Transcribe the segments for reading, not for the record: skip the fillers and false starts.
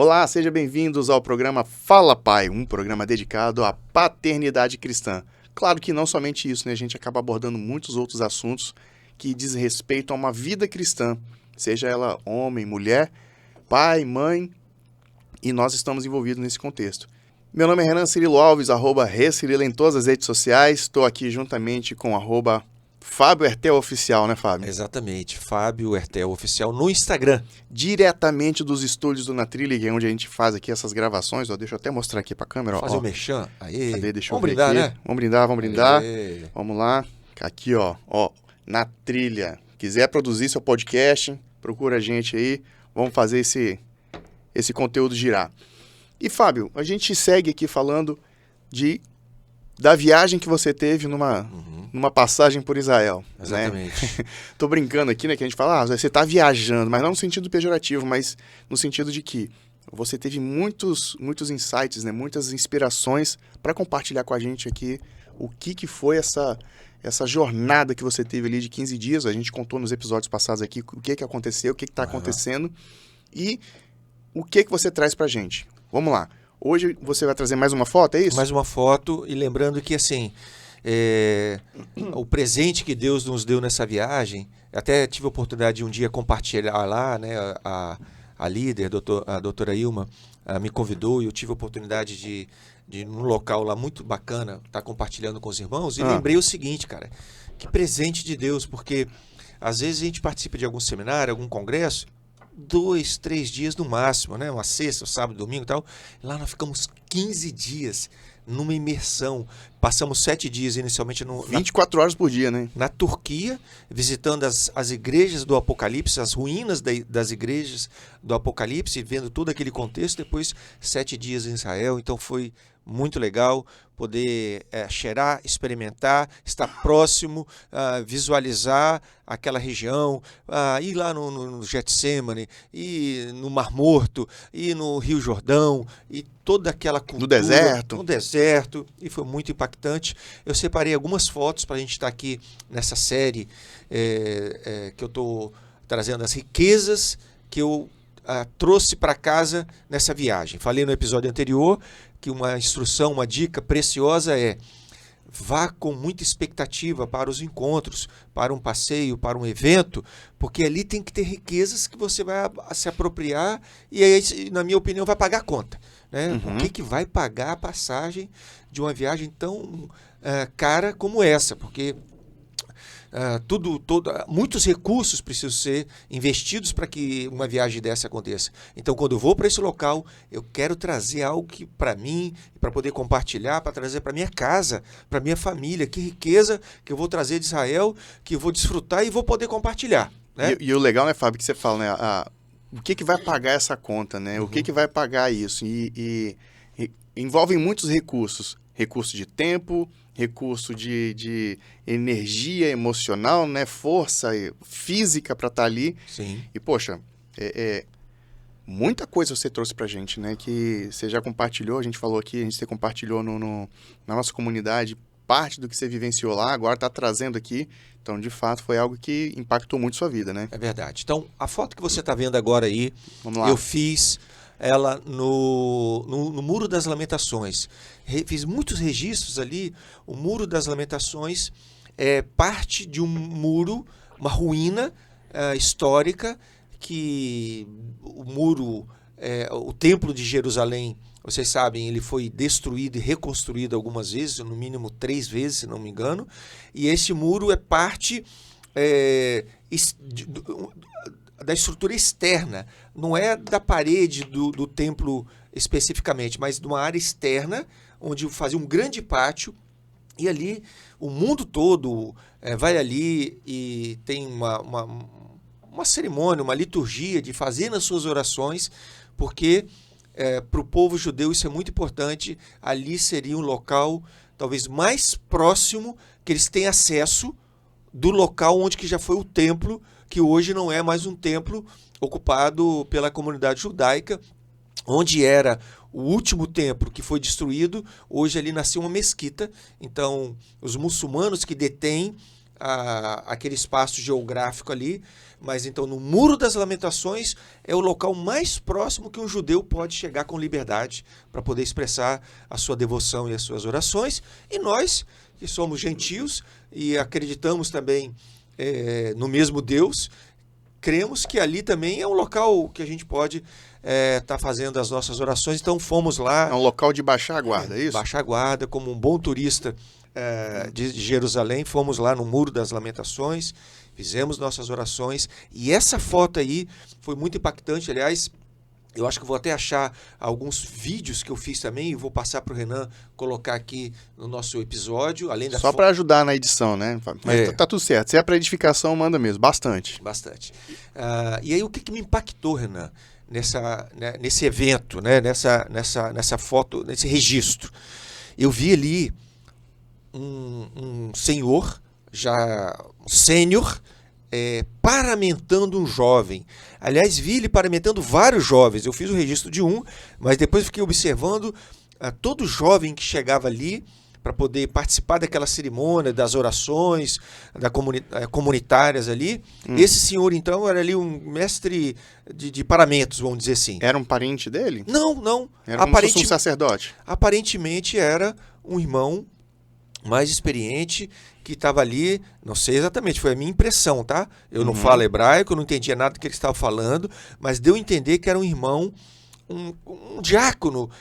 Olá, sejam bem-vindos ao programa Fala Pai, um programa dedicado à paternidade cristã. Claro que não somente isso, né? A gente acaba abordando muitos outros assuntos que diz respeito a uma vida cristã, seja ela homem, mulher, pai, mãe, e nós estamos envolvidos nesse contexto. Meu nome é Renan Cirilo Alves, @ReCirilo em todas as redes sociais. Estou aqui juntamente com Fábio Hertel Oficial, né, Fábio? Exatamente, Fábio Hertel Oficial no Instagram. Diretamente dos estúdios do Natrilli, onde a gente faz aqui essas gravações. Ó, deixa eu até mostrar aqui para a câmera. Fazer o merchan. Aí. Cadê? Deixa eu Vamos ver brindar, aqui. né? Vamos brindar. Aê. Vamos lá. Aqui, ó, na trilha. Quiser produzir seu podcast, procura a gente aí. Vamos fazer esse conteúdo girar. E, Fábio, a gente segue aqui falando da viagem que você teve numa passagem por Israel. Exatamente. Né? Tô brincando aqui, né? Que a gente fala, você tá viajando, mas não no sentido pejorativo, mas no sentido de que você teve muitos insights, né? Muitas inspirações para compartilhar com a gente aqui o que foi essa jornada que você teve ali de 15 dias. A gente contou nos episódios passados aqui o que aconteceu, o que está acontecendo e o que você traz pra gente. Vamos lá. Hoje você vai trazer mais uma foto, é isso? Mais uma foto, e lembrando que assim, o presente que Deus nos deu nessa viagem, até tive a oportunidade de um dia compartilhar lá, né, a líder, a doutora Ilma, me convidou e eu tive a oportunidade de num local lá muito bacana, estar compartilhando com os irmãos, e lembrei o seguinte, cara, que presente de Deus, porque às vezes a gente participa de algum seminário, algum congresso, 2, 3 dias no máximo, né? Uma sexta, um sábado, domingo e tal. Lá nós ficamos 15 dias numa imersão. Passamos 7 dias inicialmente 24 horas por dia, né? Na Turquia, visitando as igrejas do Apocalipse, as ruínas das igrejas do Apocalipse, vendo todo aquele contexto. Depois, 7 dias em Israel. Então foi muito legal poder cheirar, experimentar, estar próximo, visualizar aquela região, ir lá no Getsemane, ir no Mar Morto, ir no Rio Jordão, e toda aquela cultura. No deserto. No deserto, e foi muito impactante. Eu separei algumas fotos para a gente estar aqui nessa série que eu estou trazendo as riquezas que eu trouxe para casa nessa viagem. Falei no episódio anterior que uma instrução, uma dica preciosa é: vá com muita expectativa para os encontros, para um passeio, para um evento, porque ali tem que ter riquezas que você vai se apropriar e aí, na minha opinião, vai pagar a conta. Né? Uhum. O que vai pagar a passagem de uma viagem tão cara como essa? Porque muitos recursos precisam ser investidos para que uma viagem dessa aconteça. Então, quando eu vou para esse local, eu quero trazer algo que para mim, para poder compartilhar, para trazer para minha casa, para minha família. Que riqueza que eu vou trazer de Israel, que eu vou desfrutar e vou poder compartilhar. Né? E o legal, né, Fábio, que você fala, né? O que vai pagar essa conta, né? Uhum. O que vai pagar isso? E envolvem muitos recursos. Recurso de tempo, recurso de energia emocional, né? Força física para estar ali. Sim. E, poxa, muita coisa você trouxe pra gente, né? Que você já compartilhou, a gente falou aqui, você compartilhou na nossa comunidade parte do que você vivenciou lá, agora está trazendo aqui. Então, de fato, foi algo que impactou muito sua vida, né? É verdade. Então, a foto que você está vendo agora aí, vamos lá. Eu fiz ela no Muro das Lamentações. Fiz muitos registros ali. O Muro das Lamentações é parte de um muro, uma ruína histórica, que o muro, o Templo de Jerusalém, vocês sabem, ele foi destruído e reconstruído algumas vezes, no mínimo 3 vezes, se não me engano. E esse muro é parte da estrutura externa, não é da parede do templo especificamente, mas de uma área externa, onde fazia um grande pátio, e ali o mundo todo vai ali e tem uma cerimônia, uma liturgia de fazer as suas orações, porque para o povo judeu isso é muito importante. Ali seria um local talvez mais próximo que eles têm acesso do local onde que já foi o templo, que hoje não é mais um templo ocupado pela comunidade judaica, onde era o último templo que foi destruído. Hoje ali nasceu uma mesquita. Então os muçulmanos que detêm aquele espaço geográfico ali, mas então no Muro das Lamentações é o local mais próximo que um judeu pode chegar com liberdade para poder expressar a sua devoção e as suas orações. E nós, que somos gentios e acreditamos também no mesmo Deus, cremos que ali também é um local que a gente pode estar fazendo as nossas orações. Então fomos lá. É um local de baixar a guarda, é isso? Baixar a guarda, como um bom turista de Jerusalém, fomos lá no Muro das Lamentações, fizemos nossas orações, e essa foto aí foi muito impactante. Aliás, eu acho que vou até achar alguns vídeos que eu fiz também e vou passar para o Renan colocar aqui no nosso episódio, além da Só para ajudar na edição, né? Mas tá tudo certo. Se é para edificação, manda mesmo, bastante. Bastante. E aí o que me impactou, Renan, nesse evento, né? nessa foto, nesse registro? Eu vi ali um senhor, já sênior, paramentando um jovem. Aliás, vi ele paramentando vários jovens. Eu fiz o registro de um, mas depois fiquei observando todo jovem que chegava ali para poder participar daquela cerimônia, das orações comunitárias ali. Esse senhor, então, era ali um mestre de paramentos, vamos dizer assim. Era um parente dele? Não. Era como se fosse um sacerdote? Aparentemente era um irmão mais experiente que estava ali, não sei exatamente, foi a minha impressão, tá? Eu não falo hebraico, não entendia nada do que ele estava falando, mas deu a entender que era um irmão, um diácono,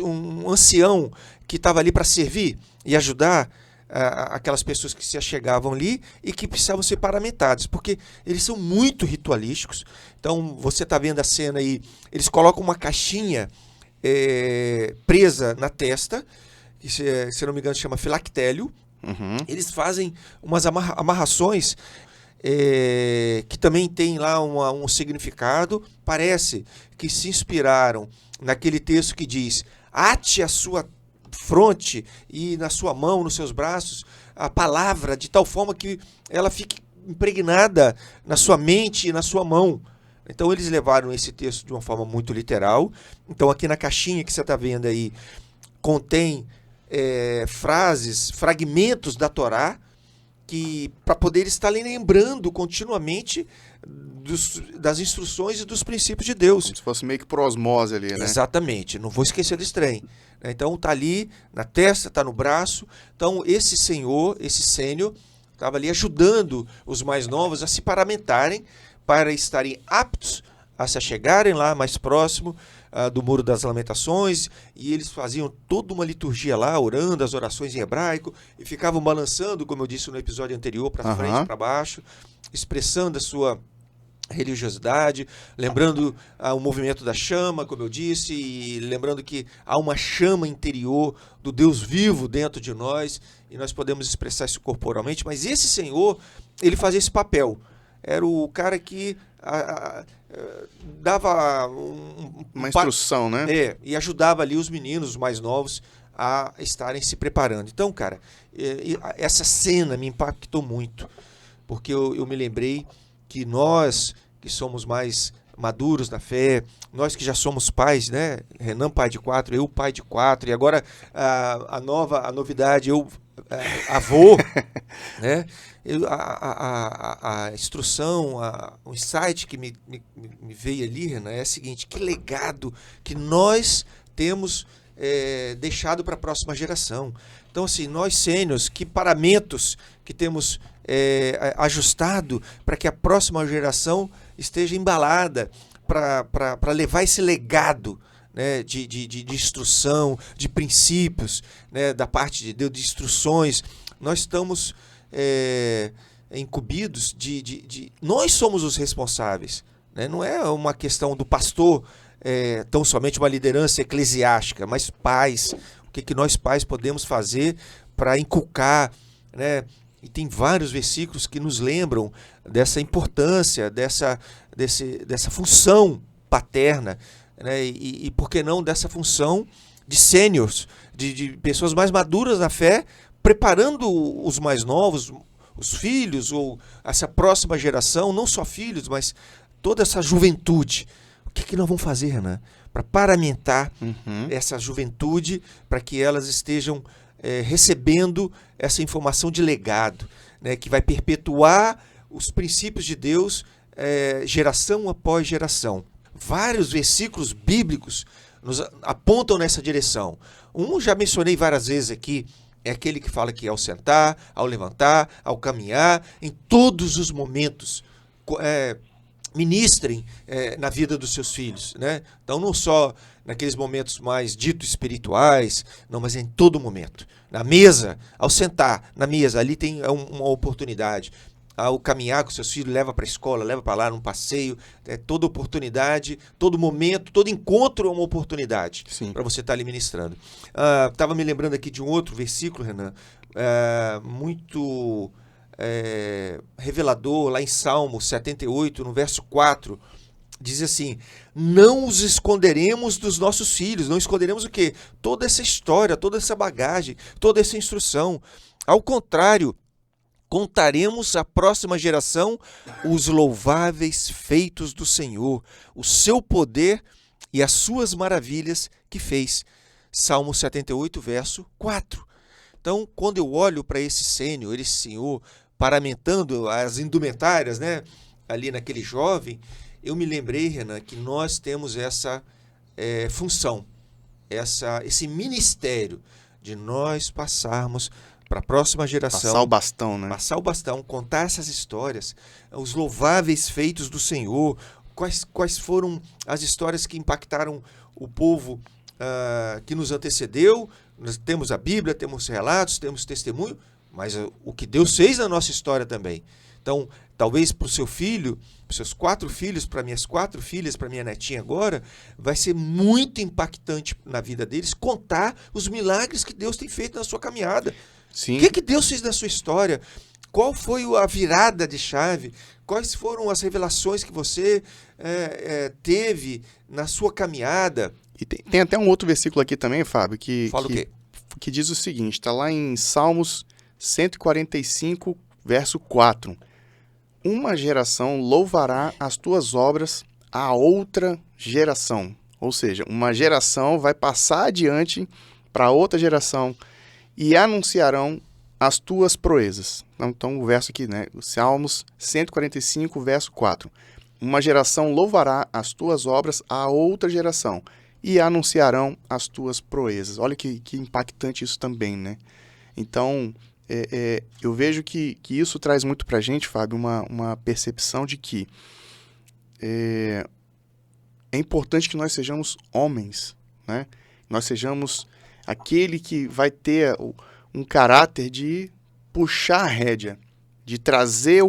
um ancião que estava ali para servir e ajudar aquelas pessoas que se achegavam ali e que precisavam ser paramentados, porque eles são muito ritualísticos. Então, você está vendo a cena aí, eles colocam uma caixinha presa na testa, que se não me engano chama filactélio. Eles fazem umas amarrações que também tem lá um significado. Parece que se inspiraram naquele texto que diz: ate a sua fronte e na sua mão, nos seus braços, a palavra, de tal forma que ela fique impregnada na sua mente e na sua mão. Então eles levaram esse texto de uma forma muito literal. Então aqui na caixinha que você está vendo aí, contém frases, fragmentos da Torá, que para poder estar lembrando continuamente das instruções e dos princípios de Deus. Como se fosse meio que por osmose ali, né? Exatamente, não vou esquecer desse trem. Então está ali na testa, está no braço. Então esse senhor, esse sênior, estava ali ajudando os mais novos a se paramentarem para estarem aptos a se achegarem lá mais próximo do Muro das Lamentações, e eles faziam toda uma liturgia lá, orando as orações em hebraico, e ficavam balançando, como eu disse no episódio anterior, para frente e para baixo, expressando a sua religiosidade, lembrando o movimento da chama, como eu disse, e lembrando que há uma chama interior do Deus vivo dentro de nós, e nós podemos expressar isso corporalmente, mas esse senhor, ele fazia esse papel. Era o cara que dava uma instrução, né? E ajudava ali os meninos, os mais novos, a estarem se preparando. Então, cara, essa cena me impactou muito, porque eu me lembrei que nós, que somos mais maduros na fé, nós que já somos pais, né? Renan pai de 4, eu pai de 4, e agora a novidade, eu avô, né? A instrução, o insight que me veio ali, Renan, é o seguinte: que legado que nós temos deixado para a próxima geração. Então, assim, nós sêniors, que paramentos que temos ajustado para que a próxima geração esteja embalada para levar esse legado, né, de instrução, de princípios, né, da parte de Deus, de instruções. Nós estamos incumbidos nós somos os responsáveis, né? Não é uma questão do pastor, tão somente uma liderança eclesiástica, mas pais. O que nós pais podemos fazer para inculcar, né? E tem vários versículos que nos lembram dessa importância, dessa função paterna, né? E por que não dessa função de sêniors, de pessoas mais maduras na fé, preparando os mais novos, os filhos, ou essa próxima geração, não só filhos, mas toda essa juventude. O que nós vamos fazer, Renan, para paramentar essa juventude, para que elas estejam recebendo essa informação de legado, né, que vai perpetuar os princípios de Deus geração após geração. Vários versículos bíblicos nos apontam nessa direção. Um já mencionei várias vezes aqui, é aquele que fala que ao sentar, ao levantar, ao caminhar, em todos os momentos, ministrem na vida dos seus filhos, né? Então, não só naqueles momentos mais ditos espirituais, não, mas em todo momento. Na mesa, ao sentar na mesa, ali tem uma oportunidade. Ao caminhar com seus filhos, leva para a escola, leva para lá num passeio, toda oportunidade, todo momento, todo encontro é uma oportunidade para você estar ali ministrando. Estava me lembrando aqui de um outro versículo, Renan, muito revelador, lá em Salmo 78, no verso 4, diz assim: não os esconderemos dos nossos filhos. Não esconderemos o quê? Toda essa história, toda essa bagagem, toda essa instrução. Ao contrário, contaremos à próxima geração os louváveis feitos do Senhor, o seu poder e as suas maravilhas que fez. Salmo 78, verso 4. Então, quando eu olho para esse sênior, esse senhor, paramentando as indumentárias, né, ali naquele jovem, eu me lembrei, Renan, que nós temos essa função, esse ministério de nós passarmos para a próxima geração. Passar o bastão, né? Passar o bastão, contar essas histórias, os louváveis feitos do Senhor, quais foram as histórias que impactaram o povo que nos antecedeu. Nós temos a Bíblia, temos relatos, temos testemunho, mas o que Deus fez na nossa história também. Então, talvez para o seu filho, para os seus 4 filhos, para minhas 4 filhas, para minha netinha agora, vai ser muito impactante na vida deles contar os milagres que Deus tem feito na sua caminhada. Sim. O que Deus fez na sua história? Qual foi a virada de chave? Quais foram as revelações que você teve na sua caminhada? E tem até um outro versículo aqui também, Fábio, Fala o quê? Que diz o seguinte, está lá em Salmos 145, verso 4. Uma geração louvará as tuas obras a outra geração. Ou seja, uma geração vai passar adiante para outra geração e anunciarão as tuas proezas. Então, o verso aqui, né? Salmos 145, verso 4. Uma geração louvará as tuas obras a outra geração e anunciarão as tuas proezas. Olha que impactante isso também, né? Então, eu vejo que isso traz muito para a gente, Fábio, uma percepção de que é importante que nós sejamos homens, né? Nós sejamos aquele que vai ter um caráter de puxar a rédea, de trazer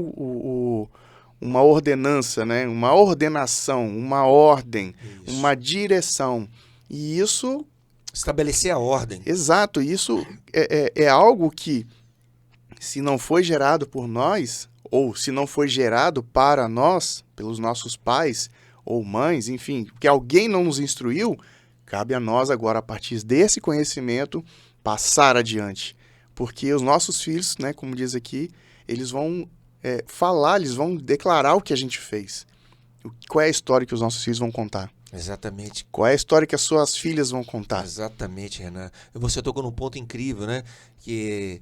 uma ordenança, né? Uma ordenação, uma ordem, uma direção. E isso... estabelecer a ordem. Exato. Isso é algo que, se não foi gerado por nós, ou se não foi gerado para nós, pelos nossos pais ou mães, enfim, que alguém não nos instruiu, cabe a nós agora, a partir desse conhecimento, passar adiante. Porque os nossos filhos, né, como diz aqui, eles vão falar, eles vão declarar o que a gente fez. Qual é a história que os nossos filhos vão contar? Exatamente. Qual é a história que as suas filhas vão contar? Exatamente, Renan. Você tocou num ponto incrível, né? Que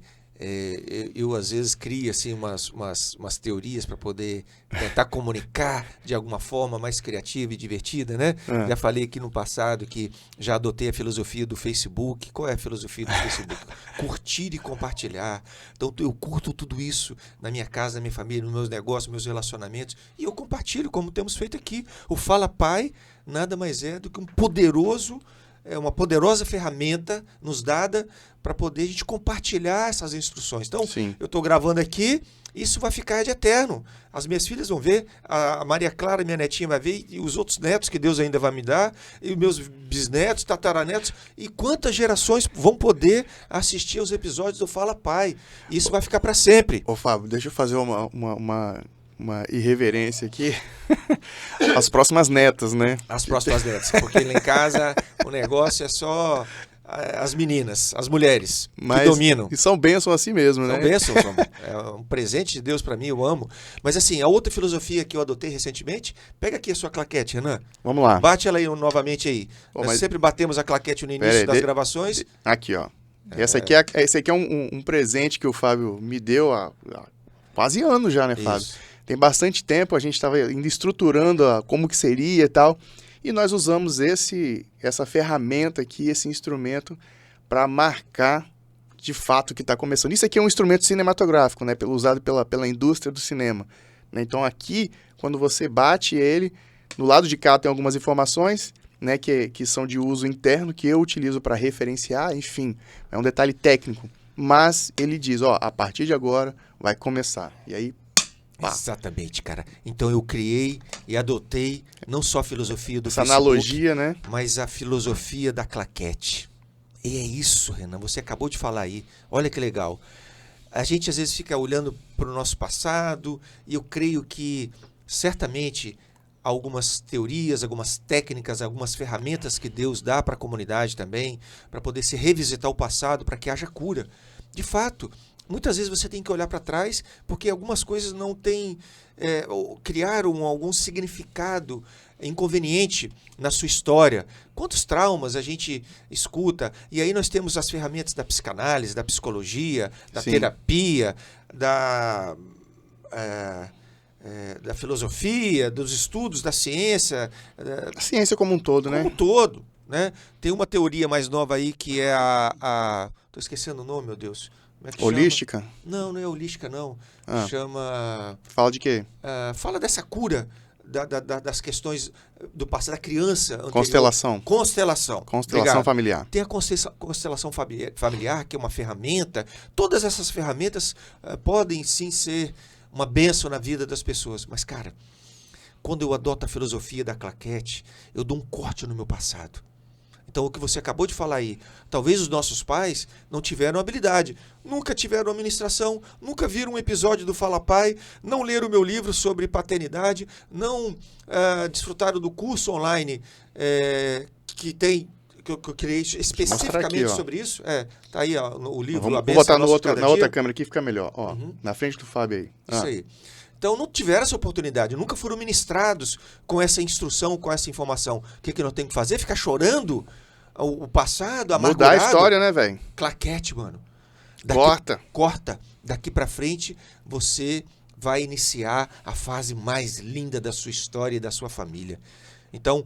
eu às vezes crio assim, umas teorias para poder tentar comunicar de alguma forma mais criativa e divertida, né? Já falei aqui no passado que já adotei a filosofia do Facebook. Qual é a filosofia do Facebook? Curtir e compartilhar. Então eu curto tudo isso na minha casa, na minha família, nos meus negócios, nos meus relacionamentos, e eu compartilho, como temos feito aqui. O Fala Pai nada mais é do que uma poderosa ferramenta nos dada para poder a gente compartilhar essas instruções. Então, Sim. Eu estou gravando aqui, isso vai ficar de eterno. As minhas filhas vão ver, a Maria Clara, minha netinha, vai ver, e os outros netos que Deus ainda vai me dar, e os meus bisnetos, tataranetos, e quantas gerações vão poder assistir aos episódios do Fala Pai. Isso vai ficar para sempre. Ô, Fábio, deixa eu fazer uma irreverência aqui. As próximas netas, né? As próximas netas, porque lá em casa o negócio é só as meninas, as mulheres que dominam. E são bênçãos assim mesmo, né? São bênçãos, é um presente de Deus para mim, eu amo. Mas assim, a outra filosofia que eu adotei recentemente, pega aqui a sua claquete, Renan. Vamos lá. Bate ela aí novamente aí. Nós sempre batemos a claquete no início das gravações. Aqui, ó. Esse aqui é um presente que o Fábio me deu há quase anos já, né, Fábio? Isso. tem bastante tempo, a gente estava ainda estruturando como que seria e tal, e nós usamos essa ferramenta aqui, esse instrumento, para marcar de fato o que está começando. Isso aqui é um instrumento cinematográfico, né, usado pela indústria do cinema. Né? Então aqui, quando você bate ele, no lado de cá tem algumas informações, né, que são de uso interno, que eu utilizo para referenciar, enfim, é um detalhe técnico. Mas ele diz, ó, a partir de agora vai começar. E aí, pá. Exatamente, cara. Então eu criei e adotei não só a filosofia do Essa Facebook, analogia, né? mas a filosofia da claquete. E é isso, Renan, você acabou de falar aí. Olha que legal. A gente às vezes fica olhando para o nosso passado e eu creio que certamente algumas teorias, algumas técnicas, algumas ferramentas que Deus dá para a comunidade também, para poder se revisitar o passado, para que haja cura. De fato, muitas vezes você tem que olhar para trás porque algumas coisas não têm, criaram algum significado inconveniente na sua história. Quantos traumas a gente escuta? E aí nós temos as ferramentas da psicanálise, da psicologia, da Sim. terapia, da filosofia, dos estudos, da ciência. A ciência como um todo, Como né? um todo. Né? Tem uma teoria mais nova aí que é Tô esquecendo o nome, meu Deus. Como é que Holística? chama? Não é holística, não. Ah. Chama... Fala de quê? fala dessa cura das questões do passado, da criança anterior. Constelação. Constelação Constelação familiar. Tem a constelação familiar, que é uma ferramenta. Todas essas ferramentas podem sim ser uma bênção na vida das pessoas. Mas, cara, quando eu adoto a filosofia da claquete, eu dou um corte no meu passado. Então, o que você acabou de falar aí, talvez os nossos pais não tiveram habilidade, nunca tiveram administração, nunca viram um episódio do Fala Pai, não leram o meu livro sobre paternidade, não desfrutaram do curso online que eu criei especificamente aqui, sobre isso. Tá aí ó, o livro. Vou A Bênção botar Nossa de Cada na outra Dia. câmera aqui, fica melhor. Ó, na frente do Fábio aí. Isso aí. Então, não tiveram essa oportunidade, nunca foram ministrados com essa instrução, com essa informação. O que nós temos que fazer? Ficar chorando o passado, amargurado? Mudar a história, né, velho? Claquete, mano. Corta. Daqui pra frente, você vai iniciar a fase mais linda da sua história e da sua família. Então,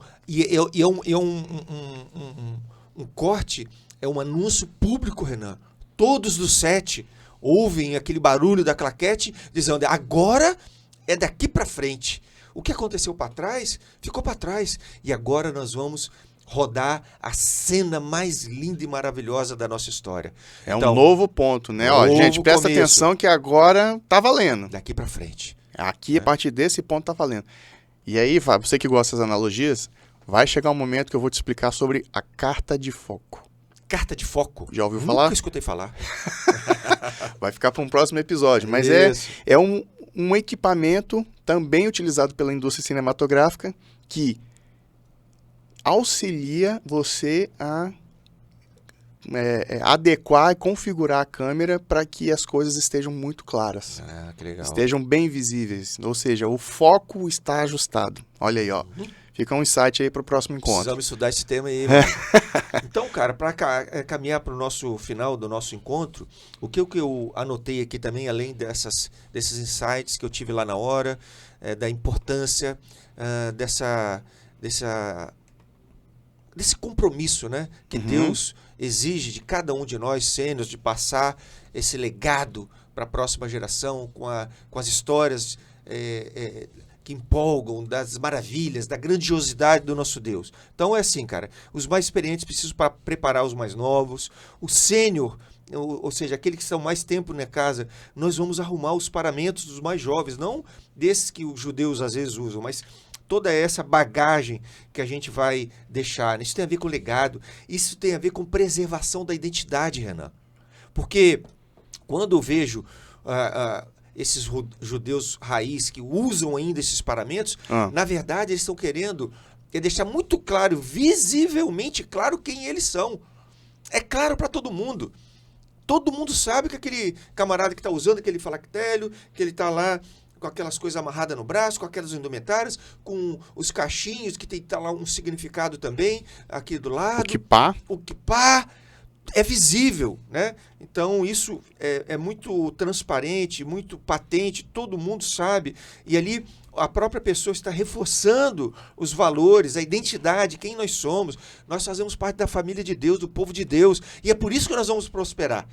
um corte, é um anúncio público, Renan. Todos dos 7 ouvem aquele barulho da claquete, dizendo, agora é daqui para frente. O que aconteceu para trás, ficou para trás. E agora nós vamos rodar a cena mais linda e maravilhosa da nossa história. Então, um novo ponto, né? Ó, gente, presta atenção que agora tá valendo. Daqui para frente. Aqui, a partir desse ponto, tá valendo. E aí, Fábio, você que gosta das analogias, vai chegar um momento que eu vou te explicar sobre a carta de foco. Carta de foco? Já ouviu falar? Nunca escutei falar. Vai ficar para um próximo episódio. Mas é um equipamento também utilizado pela indústria cinematográfica que auxilia você a adequar e configurar a câmera para que as coisas estejam muito claras. Que legal. Estejam bem visíveis. Ou seja, o foco está ajustado. Olha aí, ó. Fica um insight aí para o próximo encontro. Precisamos estudar esse tema aí, mano. Então, cara, para caminhar para o nosso final do nosso encontro, o que eu anotei aqui também, além desses insights que eu tive lá na hora, da importância desse compromisso, né, que Deus exige de cada um de nós, sênios, de passar esse legado para a próxima geração com as histórias que empolgam, das maravilhas, da grandiosidade do nosso Deus. Então é assim, cara, os mais experientes precisam preparar os mais novos, o sênior, ou seja, aqueles que estão mais tempo na casa, nós vamos arrumar os paramentos dos mais jovens, não desses que os judeus às vezes usam, mas toda essa bagagem que a gente vai deixar. Isso tem a ver com legado, isso tem a ver com preservação da identidade, Renan. Porque quando eu vejo esses judeus raiz que usam ainda esses paramentos, na verdade eles estão querendo deixar muito claro, visivelmente claro quem eles são. É claro para todo mundo. Todo mundo sabe que aquele camarada que está usando aquele falactélio, que ele está lá com aquelas coisas amarradas no braço, com aquelas indumentárias, com os cachinhos, que tem que estar lá um significado também, aqui do lado. O quipá. é visível, né? Então isso é muito transparente, muito patente, todo mundo sabe, e ali a própria pessoa está reforçando os valores, a identidade, quem nós somos. Nós fazemos parte da família de Deus, do povo de Deus, e é por isso que nós vamos prosperar.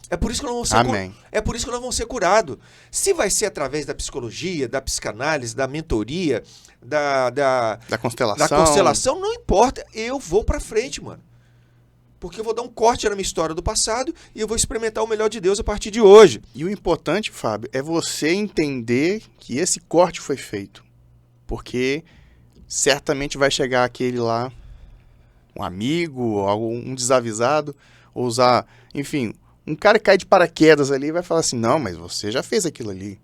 É por isso que nós vamos ser, Amém. é por isso que nós vamos ser curados. Se vai ser através da psicologia, da psicanálise, da mentoria, da constelação, não importa. Eu vou para frente, mano. Porque eu vou dar um corte na minha história do passado e eu vou experimentar o melhor de Deus a partir de hoje. E o importante, Fábio, é você entender que esse corte foi feito. Porque certamente vai chegar aquele lá, um amigo, um desavisado, ou usar, enfim, um cara que cai de paraquedas ali e vai falar assim, não, mas você já fez aquilo ali.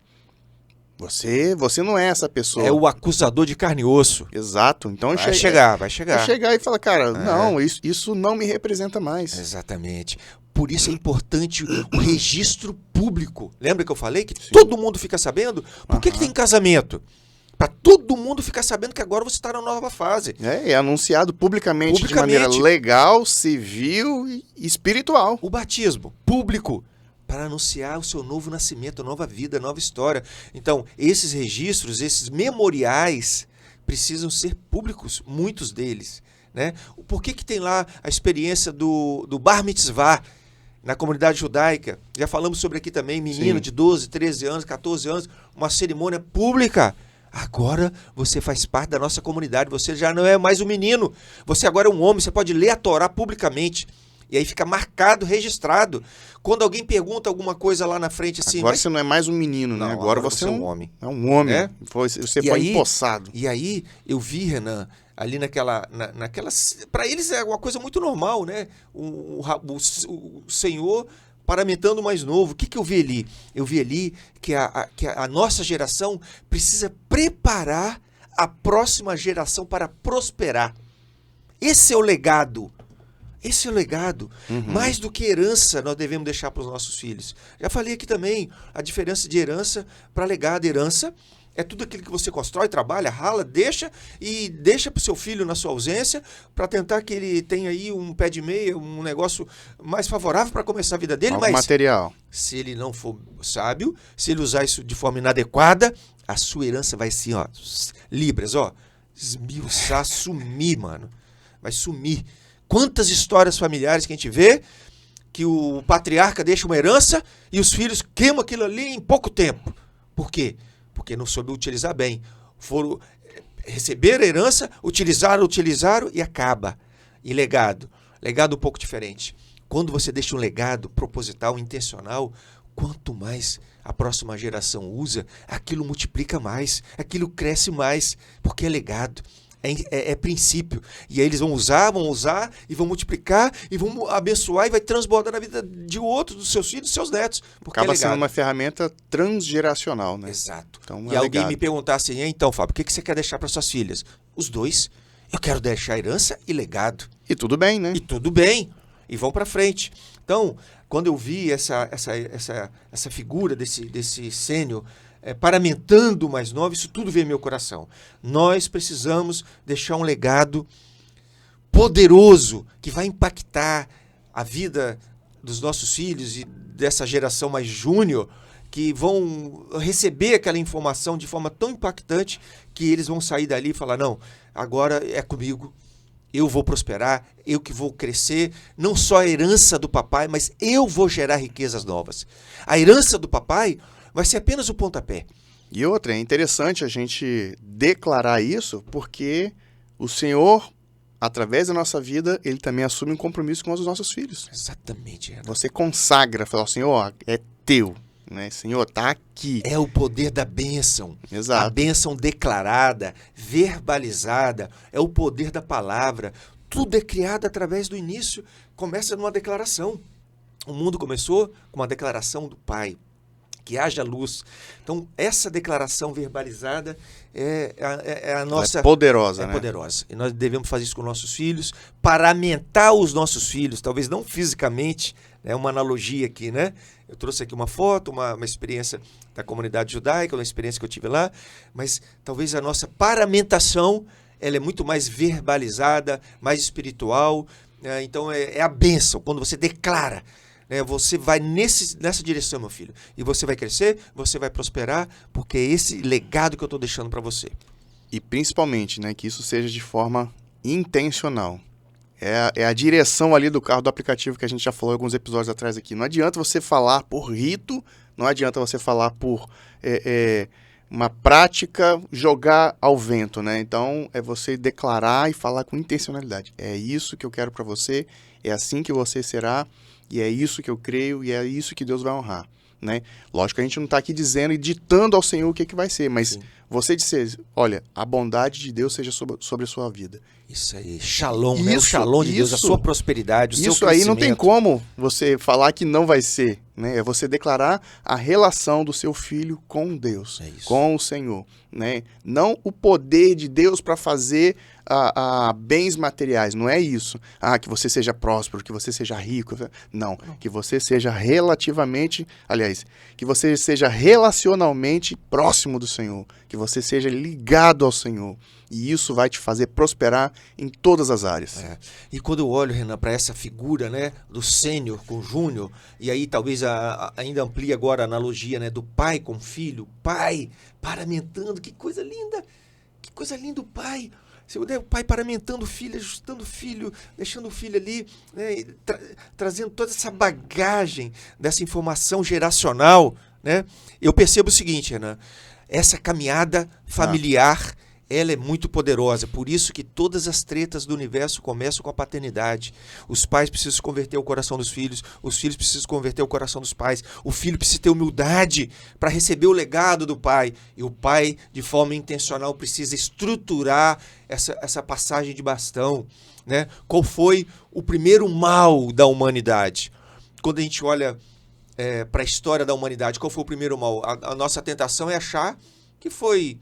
Você não é essa pessoa. É o acusador de carne e osso. Exato. Então vai chegar. Vai chegar e falar, cara, não, isso não me representa mais. Exatamente. Por isso é importante o registro público. Lembra que eu falei que Sim. todo mundo fica sabendo? Por que tem casamento? Para todo mundo ficar sabendo que agora você está na nova fase. É anunciado publicamente de maneira legal, civil e espiritual. O batismo público, para anunciar o seu novo nascimento, nova vida, nova história. Então, esses registros, esses memoriais, precisam ser públicos, muitos deles. Né? Por que tem lá a experiência do Bar Mitzvah na comunidade judaica? Já falamos sobre aqui também, menino de 12, 13 anos, 14 anos, uma cerimônia pública. Agora você faz parte da nossa comunidade, você já não é mais um menino, você agora é um homem, você pode ler a Torá publicamente. E aí fica marcado, registrado. Quando alguém pergunta alguma coisa lá na frente assim... Agora você não é mais um menino, né? Agora você é um homem. É um homem. É? Você foi empossado. E aí eu vi, Renan, ali naquela... Para eles é uma coisa muito normal, né? O Senhor paramentando o mais novo. O que eu vi ali? Eu vi ali que a nossa geração precisa preparar a próxima geração para prosperar. Esse é o legado. Esse é o legado. Mais do que herança nós devemos deixar para os nossos filhos. Já falei aqui também a diferença de herança para legado. Herança é tudo aquilo que você constrói, trabalha, rala, deixa para o seu filho na sua ausência para tentar que ele tenha aí um pé de meia, um negócio mais favorável para começar a vida dele. Mas material. Se ele não for sábio, se ele usar isso de forma inadequada, a sua herança vai assim, ó, libras, ó, esmiuçar, sumir, mano. Vai sumir. Quantas histórias familiares que a gente vê que o patriarca deixa uma herança e os filhos queimam aquilo ali em pouco tempo. Por quê? Porque não soube utilizar bem. Foram receber a herança, utilizaram e acaba. E legado? Legado um pouco diferente. Quando você deixa um legado proposital, intencional, quanto mais a próxima geração usa, aquilo multiplica mais, aquilo cresce mais, porque é legado. É princípio. E aí eles vão usar e vão multiplicar e vão abençoar e vai transbordar na vida de outros, dos seus filhos, dos seus netos. Porque acaba sendo uma ferramenta transgeracional, né? Exato. Então, e alguém me perguntar assim, então, Fábio, o que você quer deixar para suas filhas? Os dois. Eu quero deixar herança e legado. E tudo bem, né? E tudo bem. E vão para frente. Então, quando eu vi essa figura desse sênior paramentando o mais novo, isso tudo veio ao meu coração. Nós precisamos deixar um legado poderoso que vai impactar a vida dos nossos filhos e dessa geração mais júnior, que vão receber aquela informação de forma tão impactante que eles vão sair dali e falar, não, agora é comigo, eu vou prosperar, eu que vou crescer, não só a herança do papai, mas eu vou gerar riquezas novas. A herança do papai vai ser apenas o pontapé. E outra, é interessante a gente declarar isso, porque o Senhor, através da nossa vida, Ele também assume um compromisso com os nossos filhos. Exatamente. Renan. Você consagra, fala, Senhor, é teu, né? Senhor, tá aqui. É o poder da bênção. Exato. A bênção declarada, verbalizada, é o poder da palavra. Tudo é criado através do início, começa numa declaração. O mundo começou com uma declaração do Pai. Que haja luz. Então, essa declaração verbalizada é a nossa... É poderosa, né? É poderosa. E nós devemos fazer isso com nossos filhos, paramentar os nossos filhos, talvez não fisicamente, né? Uma analogia aqui, né? Eu trouxe aqui uma foto, uma experiência da comunidade judaica, uma experiência que eu tive lá, mas talvez a nossa paramentação, ela é muito mais verbalizada, mais espiritual, Então é a bênção, quando você declara. Você vai nessa direção, meu filho. E você vai crescer, você vai prosperar, porque é esse legado que eu estou deixando para você. E principalmente, né, que isso seja de forma intencional. É a direção ali do carro, do aplicativo que a gente já falou alguns episódios atrás aqui. Não adianta você falar por rito, não adianta você falar por uma prática, jogar ao vento, né? Então, é você declarar e falar com intencionalidade. É isso que eu quero para você, é assim que você será, e é isso que eu creio, e é isso que Deus vai honrar, né? Lógico que a gente não está aqui dizendo e ditando ao Senhor o que vai ser, mas sim, você dizer, olha, a bondade de Deus seja sobre a sua vida. Isso aí, shalom, né? O shalom de Deus, a sua prosperidade, o seu crescimento. Isso aí não tem como você falar que não vai ser, né? É você declarar a relação do seu filho com Deus, com o Senhor, né? Não o poder de Deus para fazer bens materiais, não é isso. Que você seja próspero, que você seja rico. Não, que você seja que você seja relacionalmente próximo do Senhor, que você seja ligado ao Senhor. E isso vai te fazer prosperar em todas as áreas. E quando eu olho, Renan, para essa figura, né, do sênior com júnior, e aí talvez ainda amplie agora a analogia, né, do pai com filho, pai paramentando, que coisa linda o pai. O pai paramentando o filho, ajustando o filho, deixando o filho ali, né, trazendo toda essa bagagem dessa informação geracional, né? Eu percebo o seguinte, Renan, essa caminhada familiar, ela é muito poderosa, por isso que todas as tretas do universo começam com a paternidade. Os pais precisam converter o coração dos filhos, os filhos precisam converter o coração dos pais, o filho precisa ter humildade para receber o legado do pai, e o pai, de forma intencional, precisa estruturar essa passagem de bastão, né? Qual foi o primeiro mal da humanidade? Quando a gente olha para a história da humanidade, qual foi o primeiro mal? A nossa tentação é achar que foi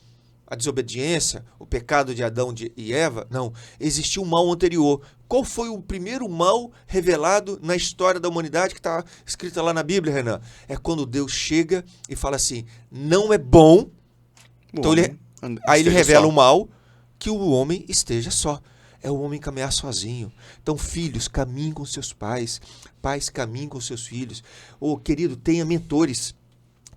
a desobediência, o pecado de Adão e Eva. Não, existiu um mal anterior. Qual foi o primeiro mal revelado na história da humanidade que está escrita lá na Bíblia, Renan? É quando Deus chega e fala assim, não é bom. Então aí ele revela o mal, que o homem esteja só. É o homem caminhar sozinho. Então, filhos, caminhem com seus pais. Pais, caminhem com seus filhos. Querido, tenha mentores.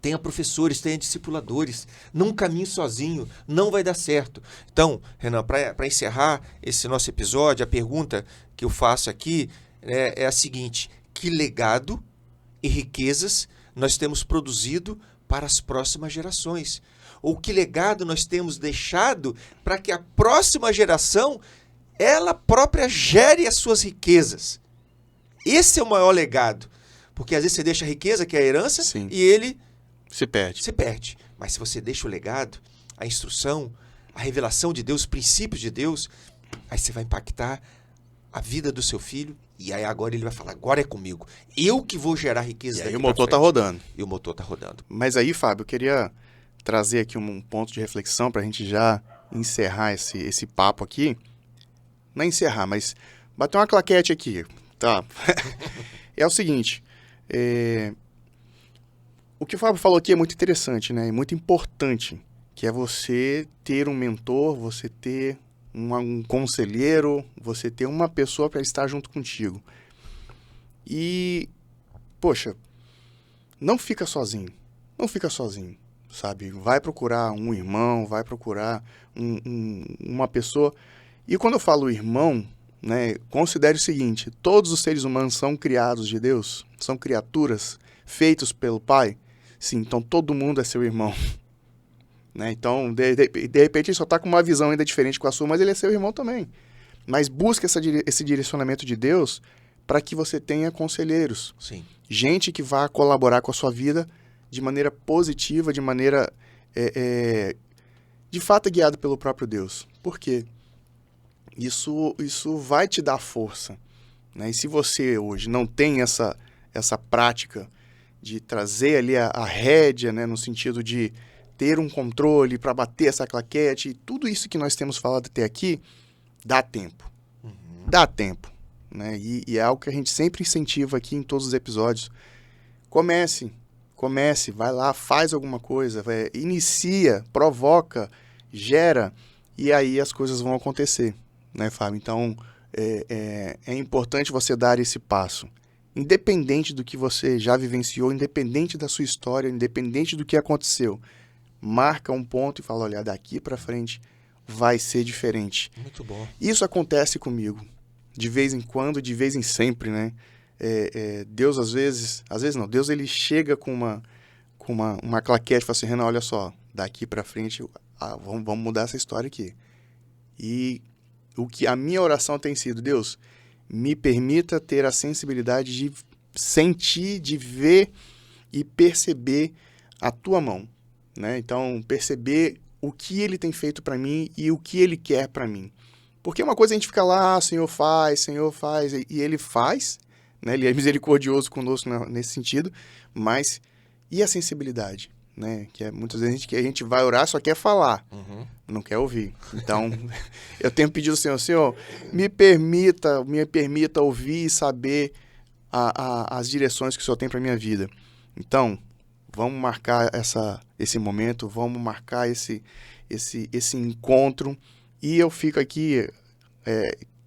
Tenha professores, tenha discipuladores. Não caminhe sozinho, não vai dar certo. Então, Renan, para encerrar esse nosso episódio, a pergunta que eu faço aqui é a seguinte: que legado e riquezas nós temos produzido para as próximas gerações? Ou que legado nós temos deixado para que a próxima geração, ela própria, gere as suas riquezas? Esse é o maior legado. Porque às vezes você deixa a riqueza, que é a herança, sim, e ele se perde. Mas se você deixa o legado, a instrução, a revelação de Deus, os princípios de Deus, aí você vai impactar a vida do seu filho, e aí agora ele vai falar, agora é comigo. Eu que vou gerar riqueza. E aí o motor está rodando. E o motor está rodando. Mas aí, Fábio, eu queria trazer aqui um ponto de reflexão para a gente já encerrar esse papo aqui. Não encerrar, mas bater uma claquete aqui, tá? É o seguinte, o que o Fábio falou aqui é muito interessante, né? É muito importante, que é você ter um mentor, você ter um conselheiro, você ter uma pessoa para estar junto contigo. E, poxa, não fica sozinho, sabe? Vai procurar um irmão, vai procurar uma pessoa. E quando eu falo irmão, né, considere o seguinte, todos os seres humanos são criados de Deus, são criaturas feitos pelo Pai. Sim, então todo mundo é seu irmão, né? Então, de repente, ele só está com uma visão ainda diferente com a sua, mas ele é seu irmão também. Mas busque esse direcionamento de Deus para que você tenha conselheiros. Sim. Gente que vá colaborar com a sua vida de maneira positiva, de maneira, de fato, guiado pelo próprio Deus. Por quê? Isso vai te dar força, né? E se você hoje não tem essa prática de trazer ali a rédea, né, no sentido de ter um controle para bater essa claquete, tudo isso que nós temos falado até aqui, dá tempo. Uhum. Dá tempo, né? E é algo que a gente sempre incentiva aqui em todos os episódios. Comece, vai lá, faz alguma coisa, inicia, provoca, gera, e aí as coisas vão acontecer, né, Fábio? Então, é importante você dar esse passo. Independente do que você já vivenciou, independente da sua história, independente do que aconteceu, marca um ponto e fala, olha, daqui para frente vai ser diferente. Muito bom. Isso acontece comigo, de vez em quando, de vez em sempre, né? Deus às vezes não, Deus ele chega com uma claquete e fala assim, Renan, olha só, daqui para frente, vamos mudar essa história aqui. E o que a minha oração tem sido, Deus, me permita ter a sensibilidade de sentir, de ver e perceber a tua mão, né? Então, perceber o que ele tem feito para mim e o que ele quer para mim. Porque uma coisa é a gente ficar lá, Senhor faz, e ele faz, né? Ele é misericordioso conosco nesse sentido, mas e a sensibilidade, né? Que muitas vezes a gente vai orar, só quer falar, não quer ouvir. Então, eu tenho pedido ao Senhor, me permita ouvir e saber as direções que o Senhor tem para minha vida. Então, vamos marcar esse momento, vamos marcar esse encontro, e eu fico aqui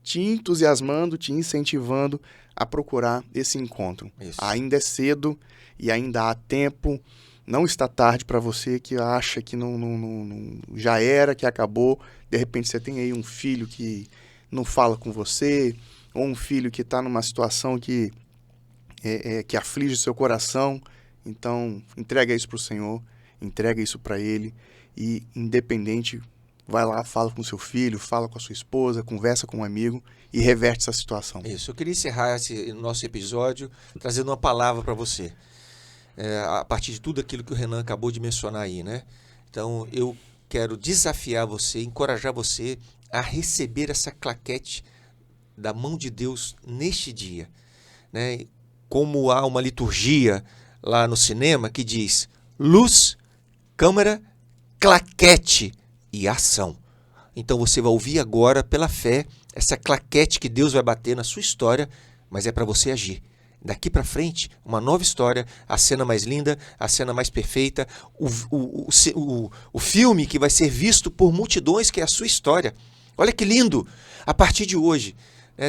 te entusiasmando, te incentivando a procurar esse encontro. Isso. Ainda é cedo e ainda há tempo. Não está tarde para você que acha que não já era, que acabou. De repente você tem aí um filho que não fala com você, ou um filho que está numa situação que aflige o seu coração. Então, entrega isso para o Senhor, entrega isso para Ele, e independente, vai lá, fala com seu filho, fala com a sua esposa, conversa com um amigo e reverte essa situação. Isso, eu queria encerrar esse nosso episódio trazendo uma palavra para você. A partir de tudo aquilo que o Renan acabou de mencionar aí, né? Então, eu quero desafiar você, encorajar você a receber essa claquete da mão de Deus neste dia, né? Como há uma liturgia lá no cinema que diz luz, câmera, claquete e ação. Então, você vai ouvir agora, pela fé, essa claquete que Deus vai bater na sua história, mas é para você agir. Daqui para frente, uma nova história, a cena mais linda, a cena mais perfeita, o filme que vai ser visto por multidões, que é a sua história. Olha que lindo! A partir de hoje,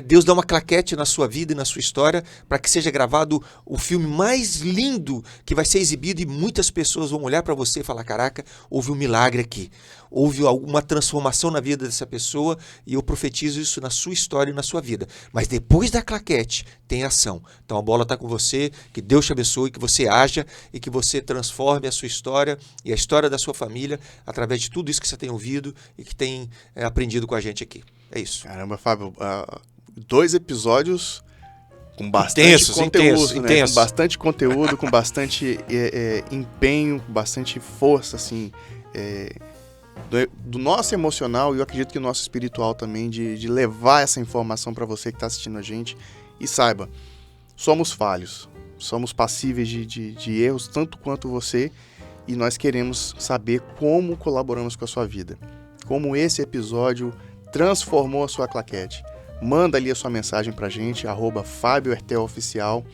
Deus dá uma claquete na sua vida e na sua história para que seja gravado o filme mais lindo que vai ser exibido, e muitas pessoas vão olhar para você e falar, caraca, houve um milagre aqui, houve alguma transformação na vida dessa pessoa, e eu profetizo isso na sua história e na sua vida. Mas depois da claquete tem ação. Então a bola está com você, que Deus te abençoe, que você haja e que você transforme a sua história e a história da sua família através de tudo isso que você tem ouvido e que tem aprendido com a gente aqui. É isso. Caramba, Fábio, 2 episódios com bastante conteúdo, né? Com bastante conteúdo, com bastante empenho, com bastante força, assim, do nosso emocional, e eu acredito que o nosso espiritual também, de levar essa informação para você que está assistindo a gente. E saiba, somos falhos, somos passíveis de erros, tanto quanto você, e nós queremos saber como colaboramos com a sua vida, como esse episódio transformou a sua claquete. Manda ali a sua mensagem pra gente, @FábioHertelOficial.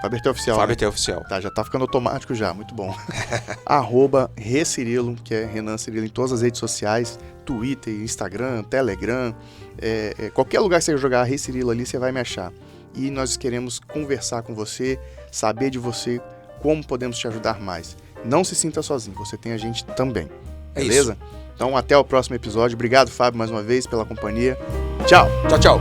FábioHertelOficial. Tá, já tá ficando automático já, muito bom. @Recirilo, que é Renan Cirilo, em todas as redes sociais, Twitter, Instagram, Telegram, qualquer lugar que você jogar Recirilo ali, você vai me achar. E nós queremos conversar com você, saber de você, como podemos te ajudar mais. Não se sinta sozinho, você tem a gente também, beleza? Então, até o próximo episódio. Obrigado, Fábio, mais uma vez, pela companhia. Tchau! Tchau, tchau!